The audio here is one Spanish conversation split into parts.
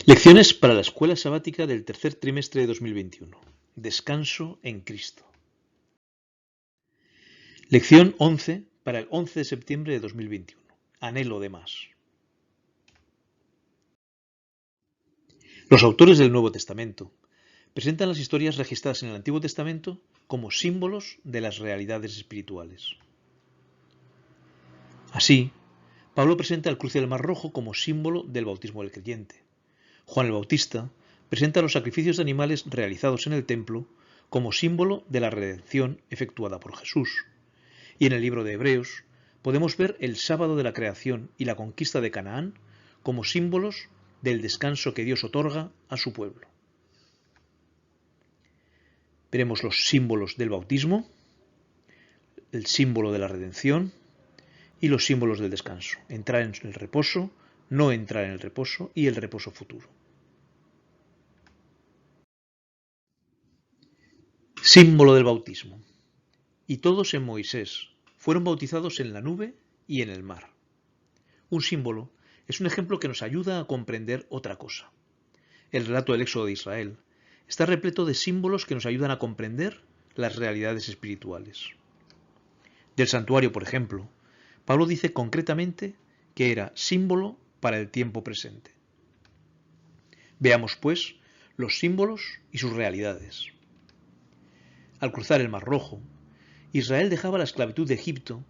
Lecciones para la escuela sabática del tercer trimestre de 2021. Descanso en Cristo. Lección 11 para el 11 de septiembre de 2021. Anhelo de más. Los autores del Nuevo Testamento presentan las historias registradas en el Antiguo Testamento como símbolos de las realidades espirituales. Así, Pablo presenta el cruce del Mar Rojo como símbolo del bautismo del creyente. Juan el Bautista presenta los sacrificios de animales realizados en el templo como símbolo de la redención efectuada por Jesús. Y en el libro de Hebreos podemos ver el sábado de la creación y la conquista de Canaán como símbolos del descanso que Dios otorga a su pueblo. Veremos los símbolos del bautismo, el símbolo de la redención y los símbolos del descanso. Entrar en el reposo, no entrar en el reposo y el reposo futuro. Símbolo del bautismo. Y todos en Moisés fueron bautizados en la nube y en el mar. Un símbolo es un ejemplo que nos ayuda a comprender otra cosa. El relato del éxodo de Israel está repleto de símbolos que nos ayudan a comprender las realidades espirituales. Del santuario, por ejemplo, Pablo dice concretamente que era símbolo para el tiempo presente. Veamos, pues, los símbolos y sus realidades. Al cruzar el Mar Rojo, Israel dejaba la esclavitud de Egipto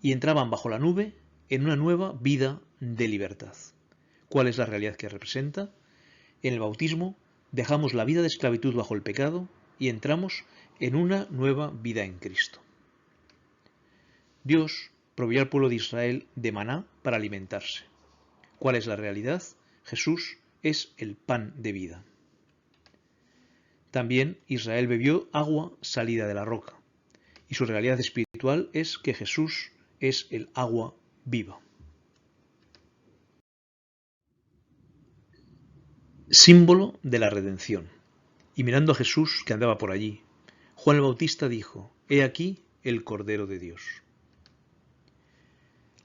y entraban bajo la nube en una nueva vida de libertad. ¿Cuál es la realidad que representa? En el bautismo dejamos la vida de esclavitud bajo el pecado y entramos en una nueva vida en Cristo. Dios proveyó al pueblo de Israel de maná para alimentarse. ¿Cuál es la realidad? Jesús es el pan de vida. También Israel bebió agua salida de la roca, y su realidad espiritual es que Jesús es el agua viva. Símbolo de la redención. Y mirando a Jesús que andaba por allí, Juan el Bautista dijo: «He aquí el Cordero de Dios».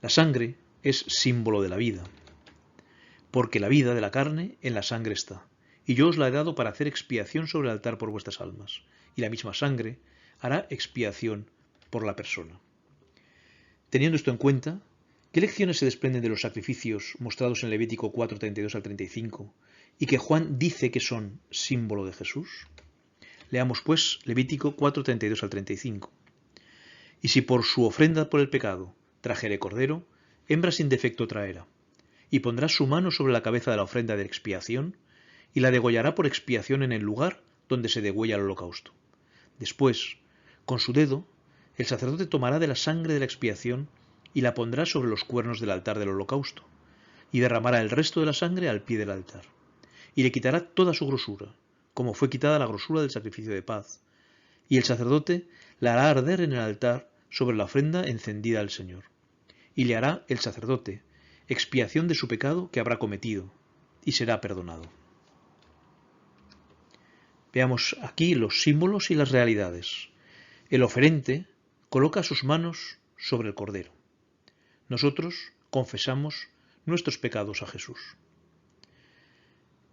La sangre es símbolo de la vida, porque la vida de la carne en la sangre está, y yo os la he dado para hacer expiación sobre el altar por vuestras almas, y la misma sangre hará expiación por la persona. Teniendo esto en cuenta, ¿qué lecciones se desprenden de los sacrificios mostrados en Levítico 4, 32 al 35 y que Juan dice que son símbolo de Jesús? Leamos pues Levítico 4, 32 al 35. Y si por su ofrenda por el pecado trajere cordero, hembra sin defecto traerá, y pondrá su mano sobre la cabeza de la ofrenda de expiación, y la degollará por expiación en el lugar donde se degüella el holocausto. Después, con su dedo, el sacerdote tomará de la sangre de la expiación y la pondrá sobre los cuernos del altar del holocausto, y derramará el resto de la sangre al pie del altar, y le quitará toda su grosura, como fue quitada la grosura del sacrificio de paz, y el sacerdote la hará arder en el altar sobre la ofrenda encendida al Señor, y le hará el sacerdote expiación de su pecado que habrá cometido, y será perdonado. Veamos aquí los símbolos y las realidades. El oferente coloca sus manos sobre el cordero. Nosotros confesamos nuestros pecados a Jesús.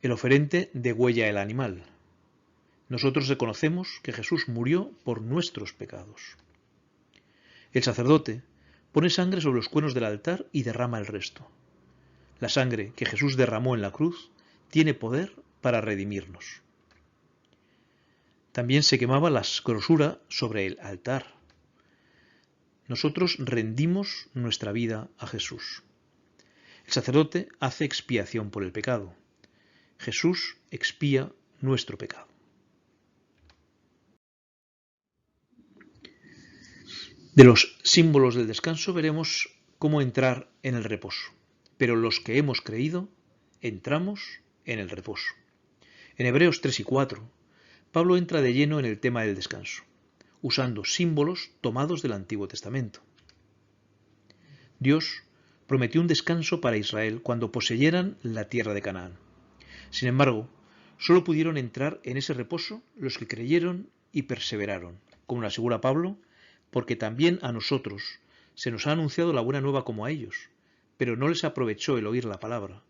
El oferente degüella el animal. Nosotros reconocemos que Jesús murió por nuestros pecados. El sacerdote pone sangre sobre los cuernos del altar y derrama el resto. La sangre que Jesús derramó en la cruz tiene poder para redimirnos. También se quemaba la grosura sobre el altar. Nosotros rendimos nuestra vida a Jesús. El sacerdote hace expiación por el pecado. Jesús expía nuestro pecado. De los símbolos del descanso veremos cómo entrar en el reposo. Pero los que hemos creído, entramos en el reposo. En Hebreos 3 y 4, Pablo entra de lleno en el tema del descanso, usando símbolos tomados del Antiguo Testamento. Dios prometió un descanso para Israel cuando poseyeran la tierra de Canaán. Sin embargo, solo pudieron entrar en ese reposo los que creyeron y perseveraron, como lo asegura Pablo, porque también a nosotros se nos ha anunciado la buena nueva como a ellos, pero no les aprovechó el oír la palabra,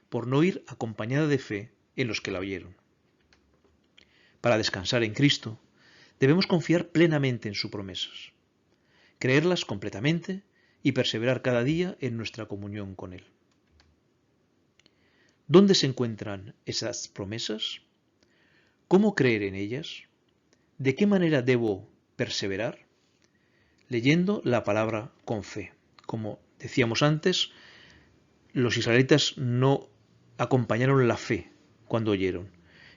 por no ir acompañada de fe en los que la oyeron. Para descansar en Cristo, debemos confiar plenamente en sus promesas, creerlas completamente y perseverar cada día en nuestra comunión con Él. ¿Dónde se encuentran esas promesas? ¿Cómo creer en ellas? ¿De qué manera debo perseverar? Leyendo la palabra con fe. Como decíamos antes, los israelitas no acompañaron la fe cuando oyeron.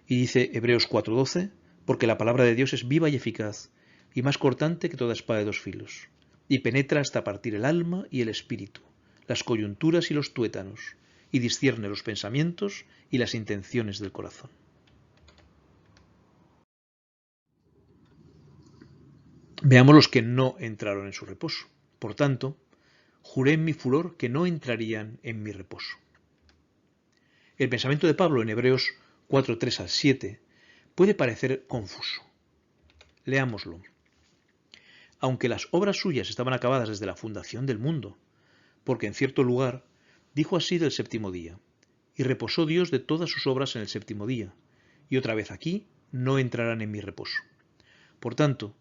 Y dice Hebreos 4:12, porque la palabra de Dios es viva y eficaz, y más cortante que toda espada de dos filos, y penetra hasta partir el alma y el espíritu, las coyunturas y los tuétanos, y discierne los pensamientos y las intenciones del corazón. Veamos los que no entraron en su reposo. Por tanto, juré en mi furor que no entrarían en mi reposo. El pensamiento de Pablo en Hebreos 4:3-7 puede parecer confuso. Leámoslo. Aunque las obras suyas estaban acabadas desde la fundación del mundo, porque en cierto lugar dijo así del séptimo día, y reposó Dios de todas sus obras en el séptimo día, y otra vez aquí no entrarán en mi reposo. Por tanto,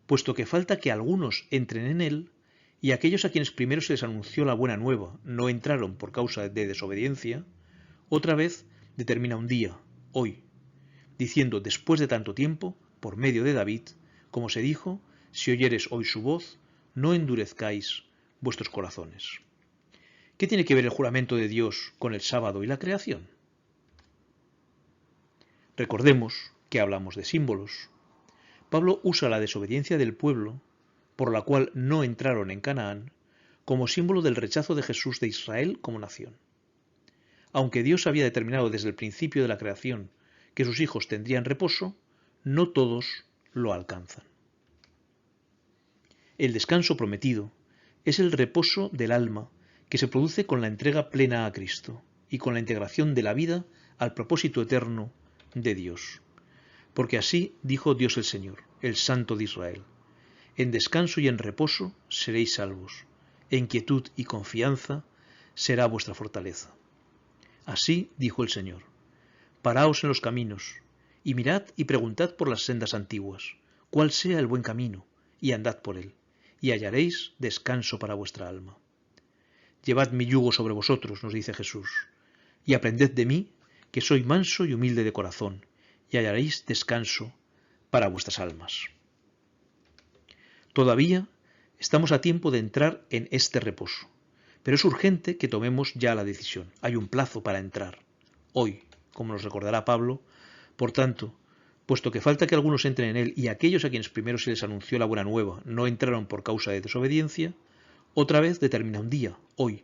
puesto que falta que algunos entren en él, y aquellos a quienes primero se les anunció la buena nueva no entraron por causa de desobediencia, otra vez determina un día, hoy, diciendo después de tanto tiempo, por medio de David, como se dijo, si oyeres hoy su voz, no endurezcáis vuestros corazones. ¿Qué tiene que ver el juramento de Dios con el sábado y la creación? Recordemos que hablamos de símbolos. Pablo usa la desobediencia del pueblo, por la cual no entraron en Canaán, como símbolo del rechazo de Jesús de Israel como nación. Aunque Dios había determinado desde el principio de la creación que sus hijos tendrían reposo, no todos lo alcanzan. El descanso prometido es el reposo del alma que se produce con la entrega plena a Cristo y con la integración de la vida al propósito eterno de Dios. Porque así dijo Dios el Señor, el Santo de Israel: en descanso y en reposo seréis salvos, en quietud y confianza será vuestra fortaleza. Así dijo el Señor: paraos en los caminos, y mirad y preguntad por las sendas antiguas, cuál sea el buen camino, y andad por él, y hallaréis descanso para vuestra alma. Llevad mi yugo sobre vosotros, nos dice Jesús, y aprended de mí, que soy manso y humilde de corazón, y hallaréis descanso para vuestras almas. Todavía estamos a tiempo de entrar en este reposo, pero es urgente que tomemos ya la decisión. Hay un plazo para entrar, hoy, como nos recordará Pablo. Por tanto, puesto que falta que algunos entren en él y aquellos a quienes primero se les anunció la buena nueva no entraron por causa de desobediencia, otra vez determina un día, hoy,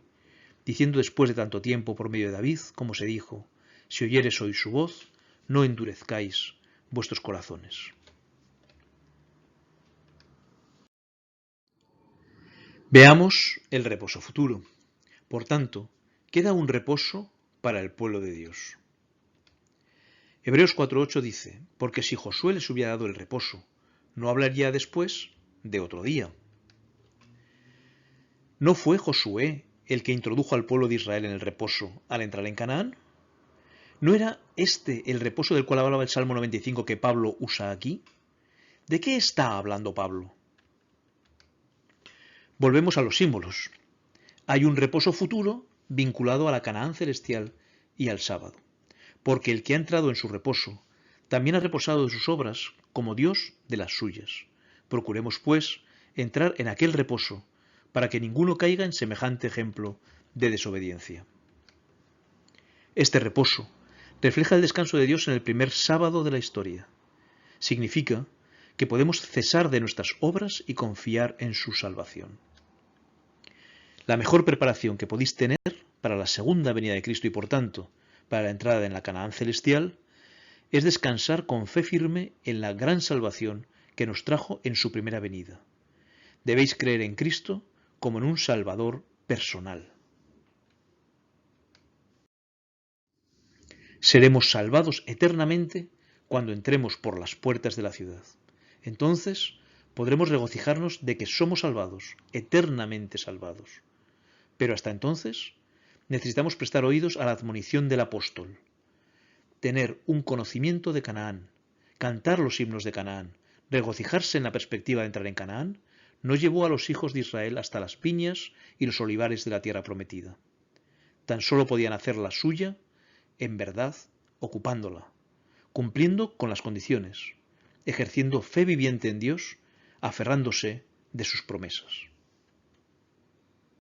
diciendo después de tanto tiempo por medio de David, como se dijo, si oyeres hoy su voz, no endurezcáis vuestros corazones. Veamos el reposo futuro. Por tanto, queda un reposo para el pueblo de Dios. Hebreos 4:8 dice, porque si Josué les hubiera dado el reposo, ¿no hablaría después de otro día? ¿No fue Josué el que introdujo al pueblo de Israel en el reposo al entrar en Canaán? ¿No era este el reposo del cual hablaba el Salmo 95 que Pablo usa aquí? ¿De qué está hablando Pablo? Volvemos a los símbolos. Hay un reposo futuro vinculado a la Canaán celestial y al sábado, porque el que ha entrado en su reposo también ha reposado de sus obras como Dios de las suyas. Procuremos, pues, entrar en aquel reposo para que ninguno caiga en semejante ejemplo de desobediencia. Este reposo refleja el descanso de Dios en el primer sábado de la historia. Significa que podemos cesar de nuestras obras y confiar en su salvación. La mejor preparación que podéis tener para la segunda venida de Cristo y por tanto para la entrada en la Canaán celestial es descansar con fe firme en la gran salvación que nos trajo en su primera venida. Debéis creer en Cristo como en un Salvador personal. Seremos salvados eternamente cuando entremos por las puertas de la ciudad. Entonces podremos regocijarnos de que somos salvados, eternamente salvados. Pero hasta entonces necesitamos prestar oídos a la admonición del apóstol, tener un conocimiento de Canaán, cantar los himnos de Canaán, regocijarse en la perspectiva de entrar en Canaán, no llevó a los hijos de Israel hasta las viñas y los olivares de la tierra prometida. Tan solo podían hacerla suya, en verdad, ocupándola, cumpliendo con las condiciones, ejerciendo fe viviente en Dios, aferrándose de sus promesas.